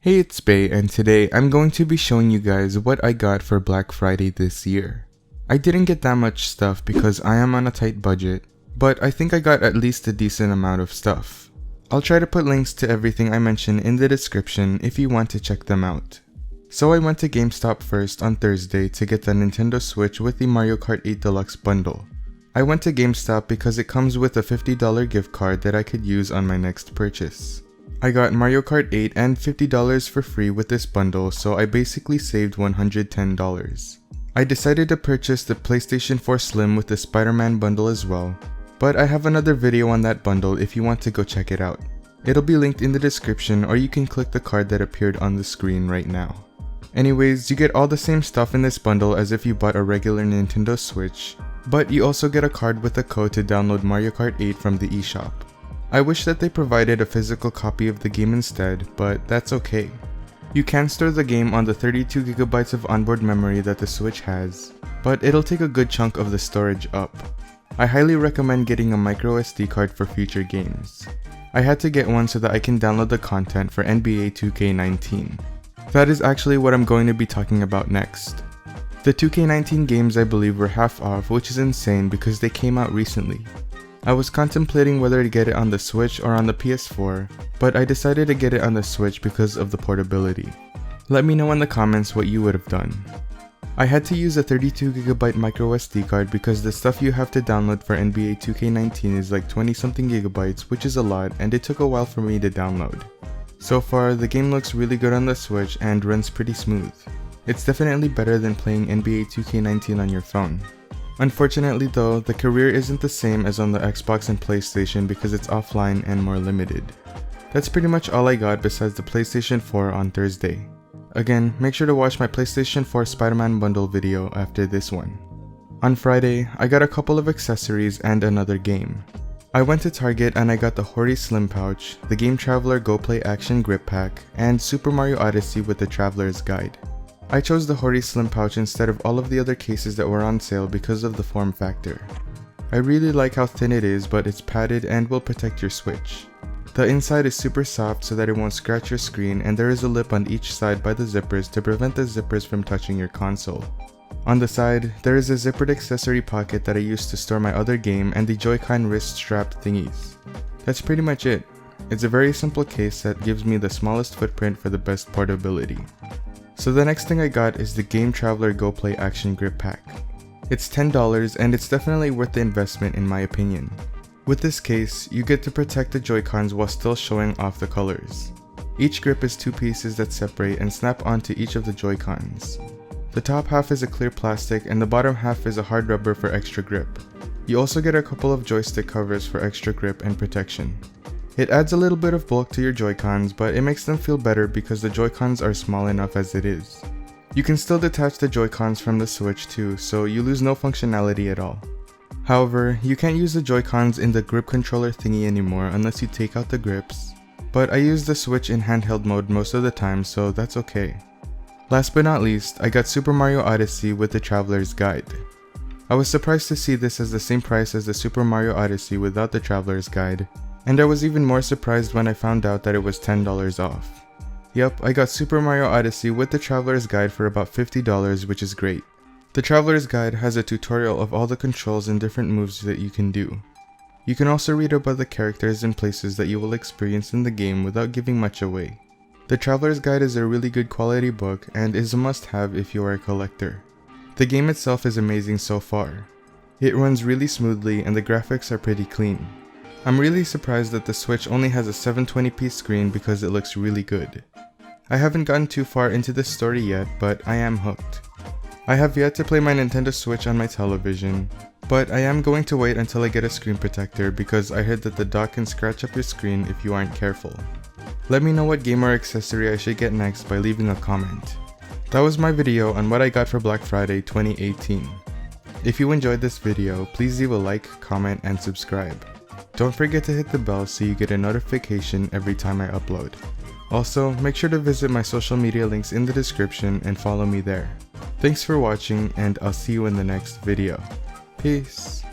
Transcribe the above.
Hey, it's Bey, and today I'm going to be showing you guys what I got for Black Friday this year. I didn't get that much stuff because I am on a tight budget, but I think I got at least a decent amount of stuff. I'll try to put links to everything I mention in the description if you want to check them out. So I went to GameStop first on Thursday to get the Nintendo Switch with the Mario Kart 8 Deluxe Bundle. I went to GameStop because it comes with a $50 gift card that I could use on my next purchase. I got Mario Kart 8 and $50 for free with this bundle, so I basically saved $110. I decided to purchase the PlayStation 4 Slim with the Spider-Man bundle as well, but I have another video on that bundle if you want to go check it out. It'll be linked in the description, or you can click the card that appeared on the screen right now. Anyways, you get all the same stuff in this bundle as if you bought a regular Nintendo Switch, but you also get a card with a code to download Mario Kart 8 from the eShop. I wish that they provided a physical copy of the game instead, but that's okay. You can store the game on the 32GB of onboard memory that the Switch has, but it'll take a good chunk of the storage up. I highly recommend getting a microSD card for future games. I had to get one so that I can download the content for NBA 2K19. That is actually what I'm going to be talking about next. The 2K19 games I believe were half off, which is insane because they came out recently. I was contemplating whether to get it on the Switch or on the PS4, but I decided to get it on the Switch because of the portability. Let me know in the comments what you would have done. I had to use a 32GB microSD card because the stuff you have to download for NBA 2K19 is like 20 something gigabytes, which is a lot, and it took a while for me to download. So far, the game looks really good on the Switch and runs pretty smooth. It's definitely better than playing NBA 2K19 on your phone. Unfortunately though, the career isn't the same as on the Xbox and PlayStation because it's offline and more limited. That's pretty much all I got besides the PlayStation 4 on Thursday. Again, make sure to watch my PlayStation 4 Spider-Man bundle video after this one. On Friday, I got a couple of accessories and another game. I went to Target and I got the Hori Slim Pouch, the Game Traveler GoPlay Action Grip Pack, and Super Mario Odyssey with the Traveler's Guide. I chose the Hori Slim Pouch instead of all of the other cases that were on sale because of the form factor. I really like how thin it is, but it's padded and will protect your Switch. The inside is super soft so that it won't scratch your screen, and there is a lip on each side by the zippers to prevent the zippers from touching your console. On the side, there is a zippered accessory pocket that I used to store my other game and the Joy-Con wrist strap thingies. That's pretty much it. It's a very simple case that gives me the smallest footprint for the best portability. So the next thing I got is the Game Traveler GoPlay Action Grip Pack. It's $10 and it's definitely worth the investment in my opinion. With this case, you get to protect the Joy-Cons while still showing off the colors. Each grip is two pieces that separate and snap onto each of the Joy-Cons. The top half is a clear plastic and the bottom half is a hard rubber for extra grip. You also get a couple of joystick covers for extra grip and protection. It adds a little bit of bulk to your Joy-Cons, but it makes them feel better because the Joy-Cons are small enough as it is. You can still detach the Joy-Cons from the Switch too, so you lose no functionality at all. However, you can't use the Joy-Cons in the grip controller thingy anymore unless you take out the grips, but I use the Switch in handheld mode most of the time, so that's okay. Last but not least, I got Super Mario Odyssey with the Traveler's Guide. I was surprised to see this as the same price as the Super Mario Odyssey without the Traveler's Guide, and I was even more surprised when I found out that it was $10 off. Yep, I got Super Mario Odyssey with the Traveler's Guide for about $50, which is great. The Traveler's Guide has a tutorial of all the controls and different moves that you can do. You can also read about the characters and places that you will experience in the game without giving much away. The Traveler's Guide is a really good quality book and is a must-have if you are a collector. The game itself is amazing so far. It runs really smoothly and the graphics are pretty clean. I'm really surprised that the Switch only has a 720p screen because it looks really good. I haven't gotten too far into this story yet, but I am hooked. I have yet to play my Nintendo Switch on my television, but I am going to wait until I get a screen protector because I heard that the dock can scratch up your screen if you aren't careful. Let me know what game or accessory I should get next by leaving a comment. That was my video on what I got for Black Friday 2018. If you enjoyed this video, please leave a like, comment, and subscribe. Don't forget to hit the bell so you get a notification every time I upload. Also, make sure to visit my social media links in the description and follow me there. Thanks for watching, and I'll see you in the next video. Peace!